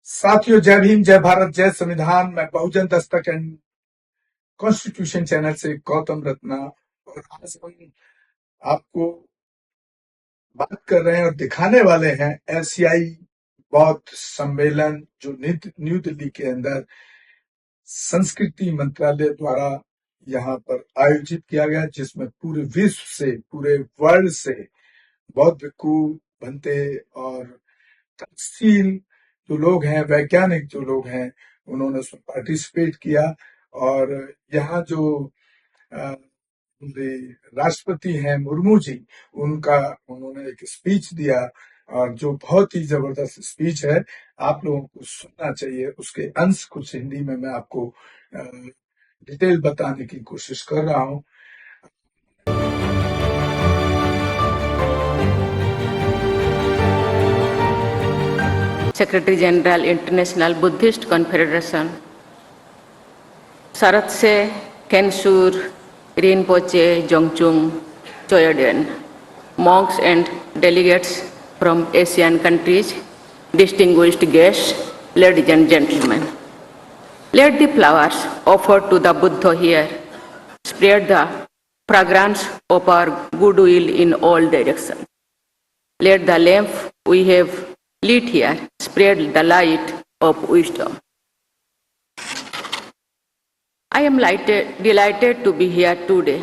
साथियों, जय भीम, जय भारत, जय संविधान। मैं बहुजन दस्तक एंड कॉन्स्टिट्यूशन चैनल से गौतम रत्ना, और आज हम आपको बात कर रहे हैं और दिखाने वाले हैं एशियाई बौद्ध सम्मेलन जो न्यू दिल्ली के अंदर संस्कृति मंत्रालय द्वारा यहाँ पर आयोजित किया गया, जिसमें पूरे विश्व से, पूरे वर्ल्ड से बौद्ध भिक्षु बनते और तहसील जो लोग हैं, वैज्ञानिक जो लोग हैं, उन्होंने उसमें पार्टिसिपेट किया। और यहाँ जो राष्ट्रपति हैं मुर्मू जी, उन्होंने एक स्पीच दिया, और जो बहुत ही जबरदस्त स्पीच है, आप लोगों को सुनना चाहिए। उसके अंश कुछ हिंदी में मैं आपको डिटेल बताने की कोशिश कर रहा हूँ। Secretary General International Buddhist Confederation, Saratse Kensur Rinpoche Jongchung Choyodен, monks and delegates from Asian countries, distinguished guests, ladies and gentlemen. Let the flowers offered to the Buddha here spread the fragrance of our goodwill in all directions. Let the lamp we have lit here spread the light of wisdom. I am delighted to be here today,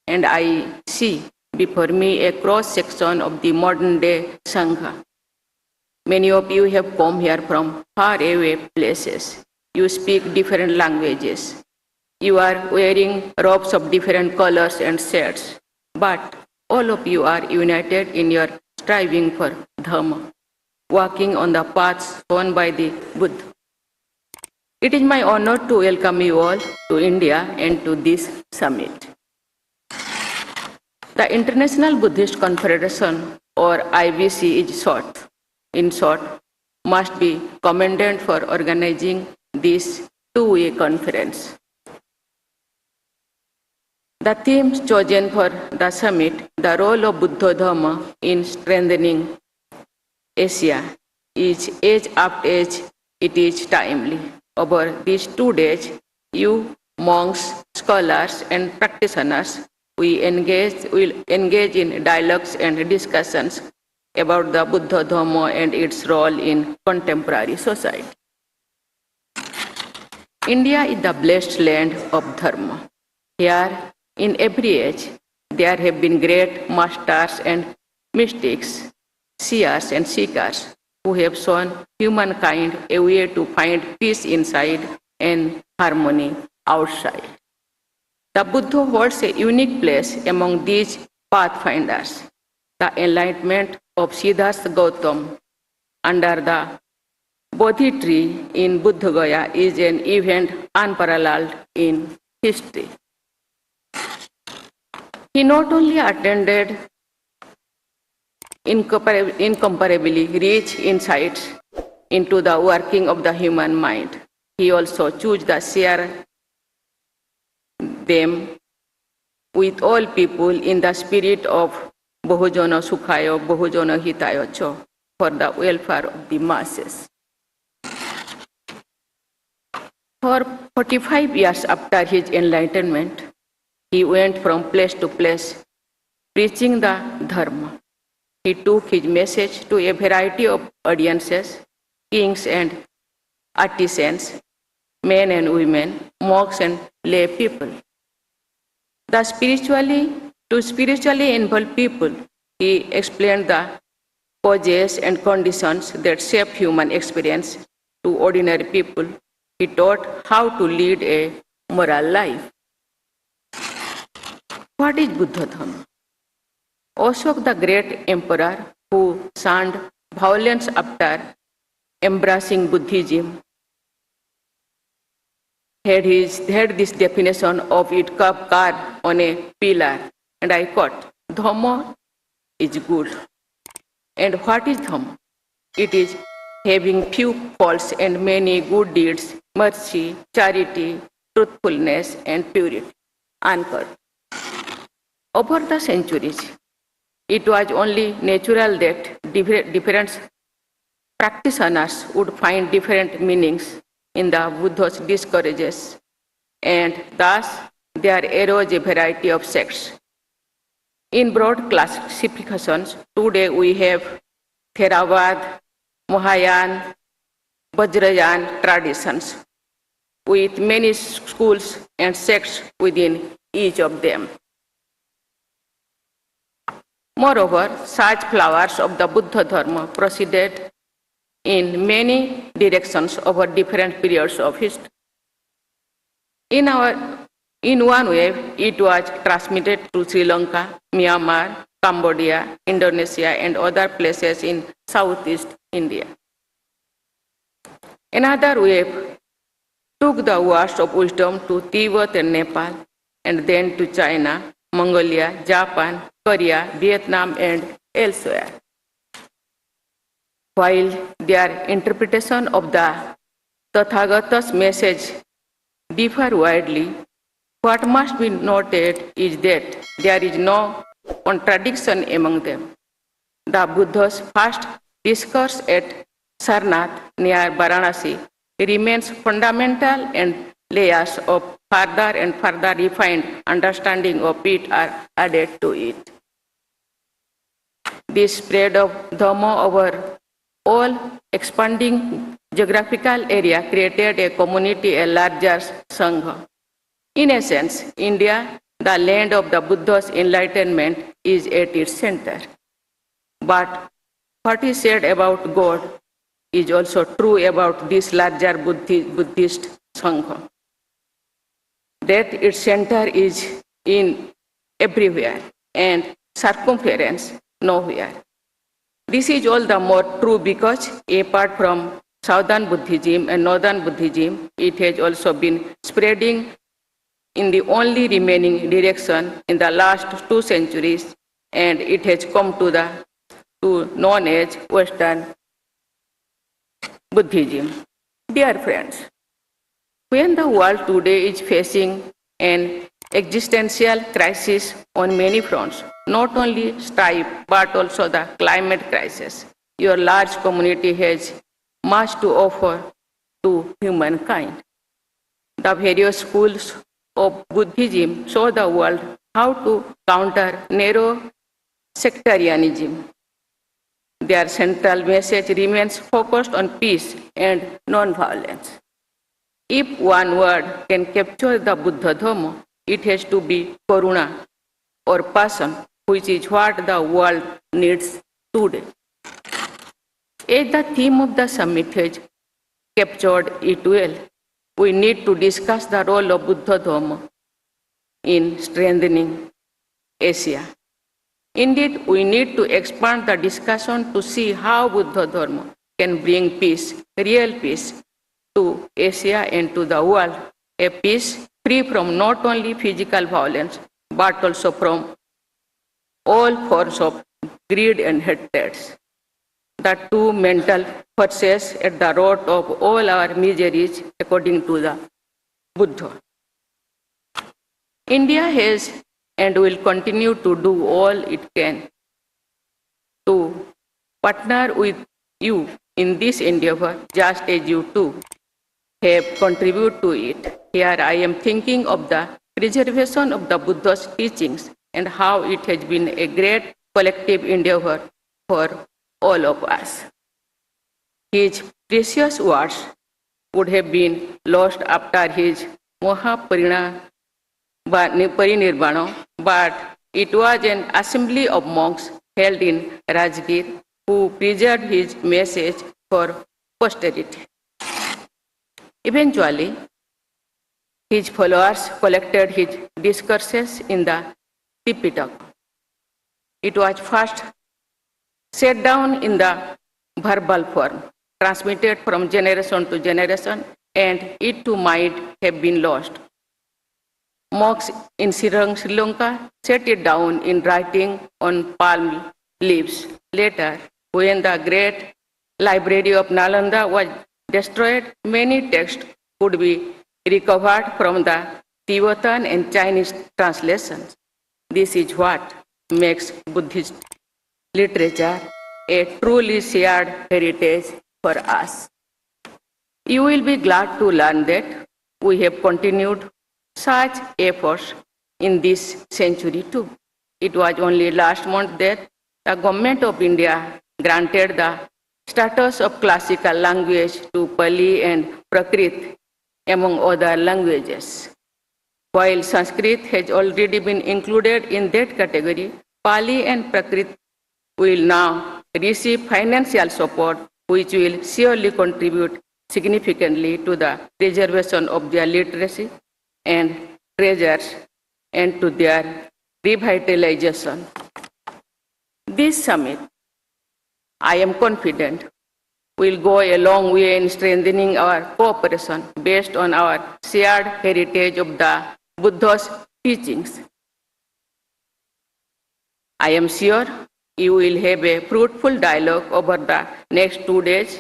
and I see before me a cross-section of the modern-day Sangha. Many of you have come here from far-away places. You speak different languages. You are wearing robes of different colors and shades, but all of you are united in your striving for Dharma, walking on the paths shown by the Buddha. It is my honor to welcome you all to India and to this summit. The International Buddhist Confederation, or IBC in short, must be commended for organizing this two-way conference. The themes chosen for the summit, the role of Buddha Dharma in strengthening Asia, is age after age, it is timely. Over these 2 days, you monks, scholars, and practitioners will engage in dialogues and discussions about the Buddha Dharma and its role in contemporary society. India is the blessed land of Dharma. Here, in every age, there have been great masters and mystics, seers and seekers who have shown humankind a way to find peace inside and harmony outside. The Buddha holds a unique place among these pathfinders. The enlightenment of Siddhartha Gautama under the Bodhi tree in Buddha Gaya is an event unparalleled in history. He not only attended incomparably rich insights into the working of the human mind, he also chose to share them with all people in the spirit of Bahujana Sukhayo, Bahujana Hitayo Cho, for the welfare of the masses. For 45 years after his enlightenment, he went from place to place preaching the Dharma. He took his message to a variety of audiences, kings and artisans, men and women, monks and lay people. To spiritually involved people, he explained the causes and conditions that shape human experience. To ordinary people, he taught how to lead a moral life. What is Buddha Dharma? Ashok, the great emperor who shunned violence after embracing Buddhism, had this definition of it carved on a pillar, and I quote, Dhamma is good. And what is Dhamma? It is having few faults and many good deeds, mercy, charity, truthfulness, and purity. Unquote. Over the centuries, it was only natural that different practitioners would find different meanings in the Buddha's discourages, and thus there arose a variety of sects. In broad classifications, today we have Theravada, Mahayana, Vajrayana traditions, with many schools and sects within each of them. Moreover, such flowers of the Buddha Dharma proceeded in many directions over different periods of history. In one wave, it was transmitted to Sri Lanka, Myanmar, Cambodia, Indonesia, and other places in Southeast India. Another wave took the words of wisdom to Tibet and Nepal, and then to China, Mongolia, Japan, Korea, Vietnam, and elsewhere. While their interpretation of the Tathagata's message differ widely, what must be noted is that there is no contradiction among them. The Buddha's first discourse at Sarnath near Varanasi remains fundamental, and layers of further and further refined understanding of it are added to it. This spread of Dhamma over all expanding geographical area created a community, a larger Sangha. In essence, India, the land of the Buddha's enlightenment, is at its center. But what is said about God is also true about this larger Buddhist Sangha. That its center is in everywhere and circumference nowhere. This is all the more true because, apart from Southern Buddhism and Northern Buddhism, it has also been spreading in the only remaining direction in the last 2 centuries, and it has come to known as Western Buddhism. Dear friends, when the world today is facing an existential crisis on many fronts, not only strife but also the climate crisis, your large community has much to offer to humankind. The various schools of Buddhism show the world how to counter narrow sectarianism. Their central message remains focused on peace and non-violence. If one word can capture the Buddha Dhamma, it has to be Karuna, or passion, which is what the world needs today. As the theme of the summit has captured it well, we need to discuss the role of Buddha Dhamma in strengthening Asia. Indeed, we need to expand the discussion to see how Buddha Dharma can bring peace, real peace, to Asia and to the world, a peace free from not only physical violence, but also from all forms of greed and hatred, the two mental forces at the root of all our miseries, according to the Buddha. India has and will continue to do all it can to partner with you in this endeavor, just as you too have contributed to it. Here I am thinking of the preservation of the Buddha's teachings and how it has been a great collective endeavor for all of us. His precious words would have been lost after his Parinirvana, but it was an assembly of monks held in Rajgir who preserved his message for posterity. Eventually, his followers collected his discourses in the Tipitaka. It was first set down in the verbal form, transmitted from generation to generation, and it too might have been lost. Monks in Sri Lanka set it down in writing on palm leaves. Later, when the great library of Nalanda was destroyed, many texts could be recovered from the Tibetan and Chinese translations. This is what makes Buddhist literature a truly shared heritage for us. You will be glad to learn that we have continued such efforts in this century too. It was only last month that the Government of India granted the status of classical language to Pali and Prakrit, among other languages. While Sanskrit has already been included in that category, Pali and Prakrit will now receive financial support, which will surely contribute significantly to the preservation of their literacy and treasures and to their revitalization. This summit, I am confident, will go a long way in strengthening our cooperation based on our shared heritage of the Buddha's teachings. I am sure you will have a fruitful dialogue over the next 2 days.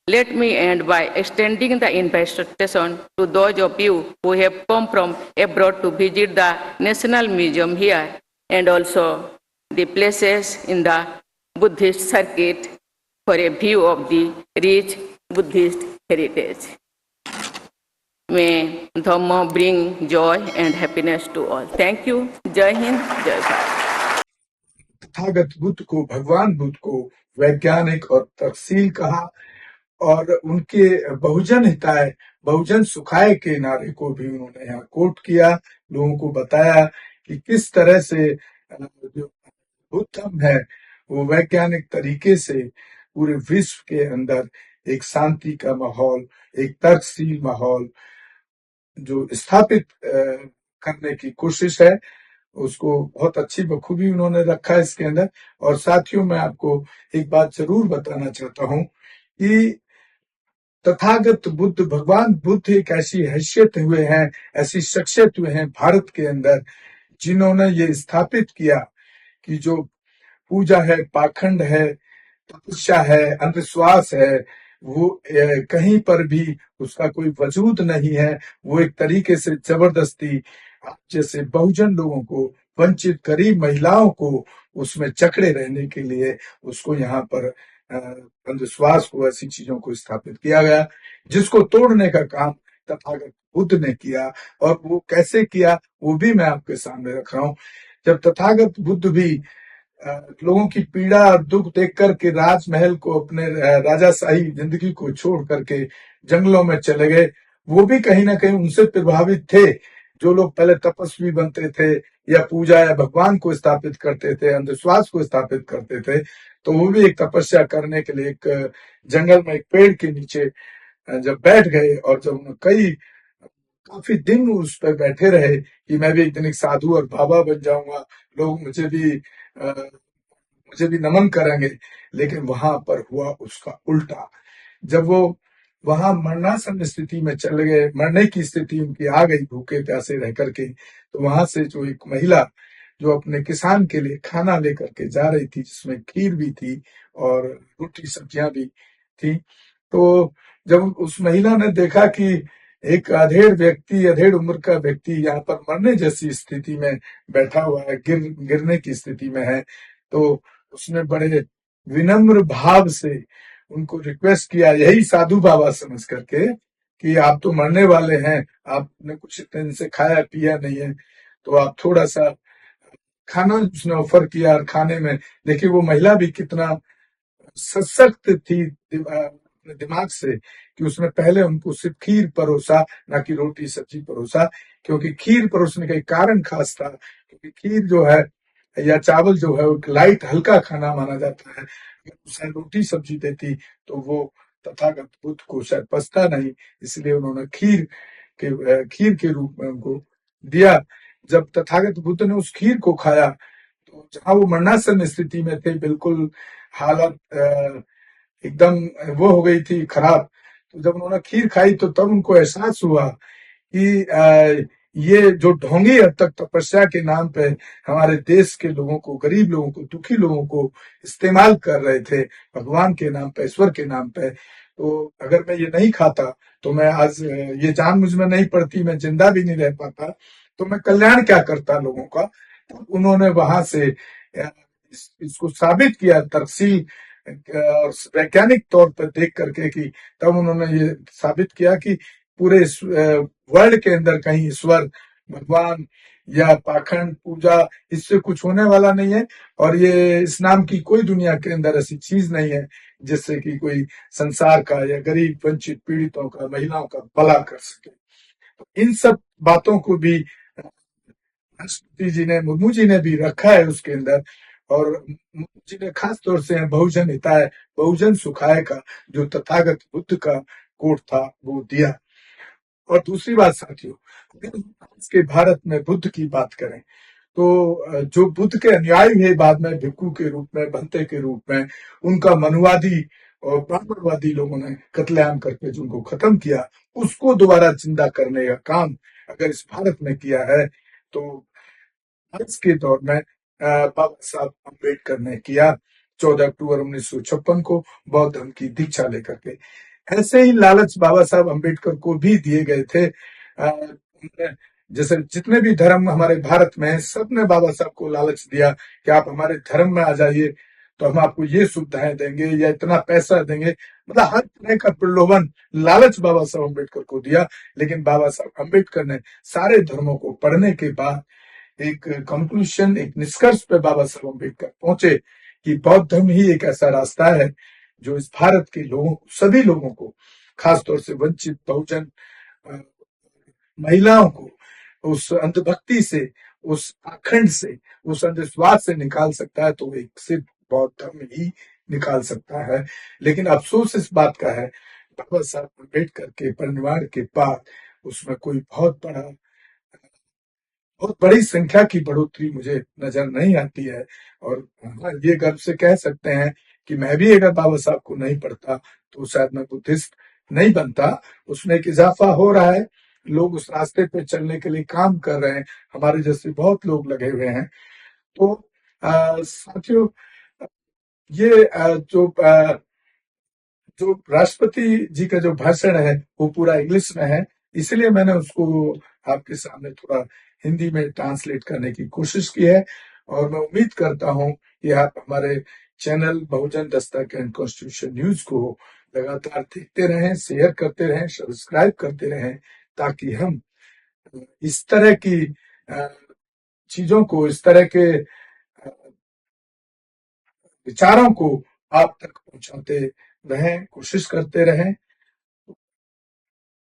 Let me end by extending the invitation to those of you who have come from abroad to visit the National Museum here and also the places in the Buddhist circuit for a view of the rich Buddhist heritage. May Dharma bring joy and happiness to all. Thank you. Jai Hind, Jai Bharat. Tathagata Buddha को, भगवान बुद्ध को वैज्ञानिक और तर्कशील कहा और उनके बहुजन हिताय बहुजन सुखाय के नारे को भी उन्होंने यहाँ कोट किया, लोगों को बताया कि किस तरह से जो बुद्धिज्म है वो वैज्ञानिक तरीके से पूरे विश्व के अंदर एक शांति का माहौल, एक तर्कशील माहौल जो स्थापित करने की कोशिश है, उसको बहुत अच्छी बखूबी उन्होंने रखा है इसके अंदर। और साथियों, मैं आपको एक बात जरूर बताना चाहता हूं कि तथागत बुद्ध, भगवान बुद्ध एक ऐसी हैसियत हुए हैं, ऐसी शख्सियत हुए हैं भारत के अंदर, जिन्होंने ये स्थापित किया कि जो पूजा है, पाखंड है, तपस्या है, अंधविश्वास है, वो कहीं पर भी उसका कोई वजूद नहीं है। वो एक तरीके से जबरदस्ती जैसे बहुजन लोगों को, वंचित गरीब महिलाओं को उसमें जकड़े रहने के लिए उसको यहाँ पर अंधविश्वास को, ऐसी चीजों को स्थापित किया गया, जिसको तोड़ने का काम तथागत बुद्ध ने किया। और वो कैसे किया वो भी मैं आपके सामने रख रहा हूं। जब तथागत बुद्ध भी लोगों की पीड़ा और दुख देख करके राजमहल को, अपने राजाशाही जिंदगी को छोड़ करके जंगलों में चले गए, वो भी कहीं ना कहीं उनसे प्रभावित थे। जो लोग पहले तपस्वी बनते थे या पूजा या भगवान को स्थापित करते थे, अंधविश्वास को स्थापित करते थे, तो वो भी एक तपस्या करने के लिए एक जंगल में एक पेड़ के नीचे जब बैठ गए और जब काफी दिन उस पर बैठे रहे कि मैं भी एक दिन एक साधु और बाबा बन जाऊंगा, लोग मुझे भी नमन करेंगे, लेकिन वहां पर हुआ उसका उल्टा। जब वो वहां मरणासन स्थिति में चले गए, मरने की स्थिति उनकी आ गई भूखे प्यासे रह करके, तो वहां से जो एक महिला जो अपने किसान के लिए खाना लेकर के जा रही थी, जिसमें खीर भी थी और रोटी सब्जियां भी थी, तो जब उस महिला ने देखा कि एक अधेड़ उम्र का व्यक्ति यहाँ पर मरने जैसी स्थिति में बैठा हुआ है, गिरने की स्थिति में है, तो उसने बड़े विनम्र भाव से उनको रिक्वेस्ट किया, यही साधु बाबा समझ करके, कि आप तो मरने वाले हैं, आपने कुछ इतने दिन से खाया पिया नहीं है, तो आप थोड़ा सा खाना उसने ऑफर किया। और खाने में देखिए वो महिला भी कितना सशक्त थी अपने दिमाग से कि उसने पहले उनको सिर्फ खीर परोसा, ना कि रोटी सब्जी परोसा, क्योंकि खीर परोसने का एक कारण खास था, क्योंकि खीर जो है या चावल जो है वो लाइट हल्का खाना माना जाता है। अगर उसे रोटी सब्जी देती तो वो तथागत बुद्ध को शायद पचता नहीं, इसलिए उन्होंने खीर के रूप में उनको दिया। जब तथागत बुद्ध ने उस खीर को खाया तो जहां वो मरणासन स्थिति में थे, बिल्कुल हालत एकदम वो हो गई थी खराब, तो जब उन्होंने खीर खाई तो तब उनको एहसास हुआ कि ये जो ढोंगी अब तक तपस्या के नाम पे हमारे देश के लोगों को, गरीब लोगों को, दुखी लोगों को इस्तेमाल कर रहे थे भगवान के नाम पे, ईश्वर के नाम पे, तो अगर मैं ये नहीं खाता तो मैं आज ये जान मुझ में नहीं पड़ती, मैं जिंदा भी नहीं रह पाता, तो मैं कल्याण क्या करता लोगों का। तो उन्होंने वहां से इसको साबित किया तर्कशील और वैज्ञानिक तौर पर देख करके कि तब उन्होंने ये साबित किया कि पूरे वर्ल्ड के अंदर कहीं ईश्वर, भगवान या पाखंड पूजा इससे कुछ होने वाला नहीं है, और ये इस नाम की कोई दुनिया के अंदर ऐसी चीज नहीं है जिससे कि कोई संसार का या गरीब वंचित पीड़ितों का, महिलाओं का भला कर सके। तो इन सब बातों को भी राष्ट्रपति जी ने, मुर्मू जी ने भी रखा है उसके अंदर, और मुर्मू जी ने खास तौर से बहुजन हिताय बहुजन सुखाय का जो तथागत बुद्ध का कोट था वो दिया। और दूसरी बात साथियों, अगर हम आज के भारत में बुद्ध की बात करें तो जो बुद्ध के अनुयायी है बाद में भिक्षु के रूप में, भंते के रूप में, उनका मनुवादी और ब्राह्मणवादी लोगों ने कत्लेआम करके जो उनको खत्म किया, उसको दोबारा जिंदा करने का काम अगर इस भारत में किया है तो आज के दौर में बाबा साहब अम्बेडकर ने किया 14 अक्टूबर 1956 को बौद्ध धर्म की दीक्षा लेकर के। ऐसे ही लालच बाबा साहब अम्बेडकर को भी दिए गए थे। जैसे जितने भी धर्म हमारे भारत में हैं, सबने बाबा साहब को लालच दिया कि आप हमारे धर्म में आ जाइए तो हम आपको ये सुविधाएं देंगे या इतना पैसा देंगे, मतलब हर तरह का प्रलोभन, लालच बाबा साहब अम्बेडकर को दिया। लेकिन बाबा साहब अम्बेडकर ने सारे धर्मों को पढ़ने के बाद एक कंक्लूजन, एक निष्कर्ष पे बाबा साहब अम्बेडकर पहुंचे कि बौद्ध धर्म ही एक ऐसा रास्ता है जो इस भारत के लोगों को, सभी लोगों को, खासतौर से वंचित, बहुजन, महिलाओं को उस अंधभक्ति से, उस पाखंड से, उस अंधविश्वास से निकाल सकता है। तो एक सिर्फ बौद्ध धर्म ही निकाल सकता है। लेकिन अफसोस इस बात का है, बाबा साहब अम्बेडकर के परिनिर्वाण के बाद उसमें कोई बहुत बड़ी संख्या की बढ़ोतरी मुझे नजर नहीं आती है। और हाँ, ये गर्व से कह सकते हैं कि मैं भी अगर बाबा साहब को नहीं पढ़ता तो शायद मैं बुद्धिस्ट नहीं बनता। उसमें एक इजाफा हो रहा है, लोग उस रास्ते पे चलने के लिए काम कर रहे हैं, हमारे जैसे बहुत लोग लगे हुए हैं। तो साथियों, ये जो राष्ट्रपति जी का जो भाषण है वो पूरा इंग्लिश में है, इसलिए मैंने उसको आपके सामने थोड़ा हिंदी में ट्रांसलेट करने की कोशिश की है। और मैं उम्मीद करता हूं कि आप हमारे channel Bahujan Dastak and constitution news को लगातार देखते रहें, शेयर करते रहें, सब्सक्राइब करते रहें, ताकि हम इस तरह की चीजों को, इस तरह के विचारों को आप तक पहुंचाते रहें, कोशिश करते रहें।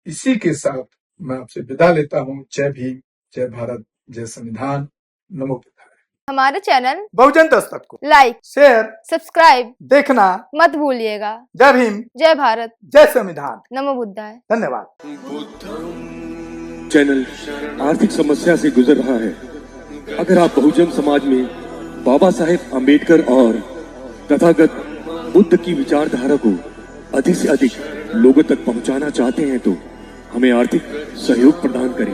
इसी के साथ मैं आपसे विदा लेता हूं। जय भीम, जय भारत, जय संविधान, नमो बुद्धाय। हमारे चैनल बहुजन दस्तक को लाइक, शेयर, सब्सक्राइब देखना मत भूलिएगा। जय भीम, जय भारत, जय संविधान, नमो बुद्धाय। धन्यवाद। चैनल आर्थिक समस्या से गुजर रहा है। अगर आप बहुजन समाज में बाबा साहेब अम्बेडकर और तथागत बुद्ध की विचारधारा को अधिक से अधिक लोगों तक पहुंचाना चाहते हैं तो हमें आर्थिक सहयोग प्रदान करें,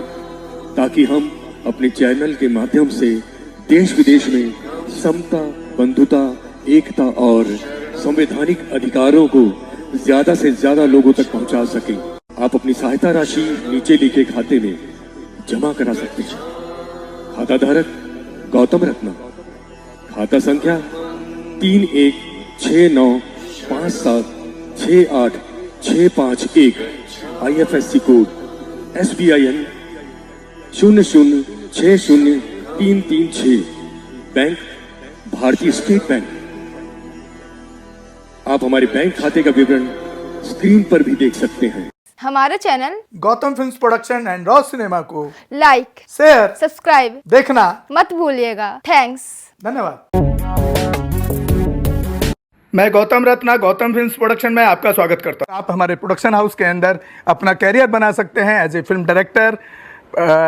ताकि हम अपने चैनल के माध्यम से देश विदेश में समता, बंधुता, एकता और संवैधानिक अधिकारों को ज्यादा से ज्यादा लोगों तक पहुंचा सकें। आप अपनी सहायता राशि नीचे लिखे खाते में जमा करा सकते हैं। खाता धारक गौतम रत्ना, खाता संख्या 3169576865 IFSC कोड SBIN 0060336, बैंक भारतीय स्टेट बैंक। आप हमारे बैंक खाते का विवरण स्क्रीन पर भी देख सकते हैं। हमारे channel Gautam films production and raw cinema को लाइक, शेयर, सब्सक्राइब देखना मत भूलिएगा। थैंक्स, धन्यवाद। मैं गौतम रत्ना, गौतम फिल्म्स प्रोडक्शन में आपका स्वागत करता हूं। आप हमारे प्रोडक्शन हाउस के अंदर अपना कैरियर बना सकते हैं as a film director,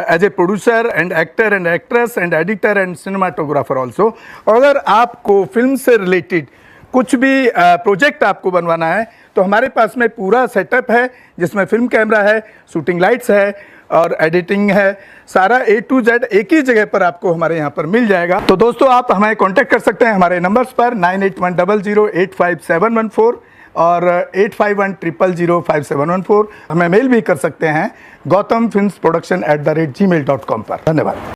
as a producer and actor and actress and editor and cinematographer also. और अगर आपको फिल्म से रिलेटेड कुछ भी प्रोजेक्ट आपको बनवाना है तो हमारे पास में पूरा सेटअप है, जिसमें फिल्म कैमरा है, शूटिंग लाइट्स है और एडिटिंग है। सारा A to Z एक ही जगह पर आपको हमारे यहाँ पर मिल जाएगा। तो दोस्तों, आप हमें कांटेक्ट कर सकते हैं हमारे नंबर्स पर 9810085714 और 8510005714। हमें मेल भी कर सकते हैं gautamfilmsproduction@gmail.com पर। धन्यवाद।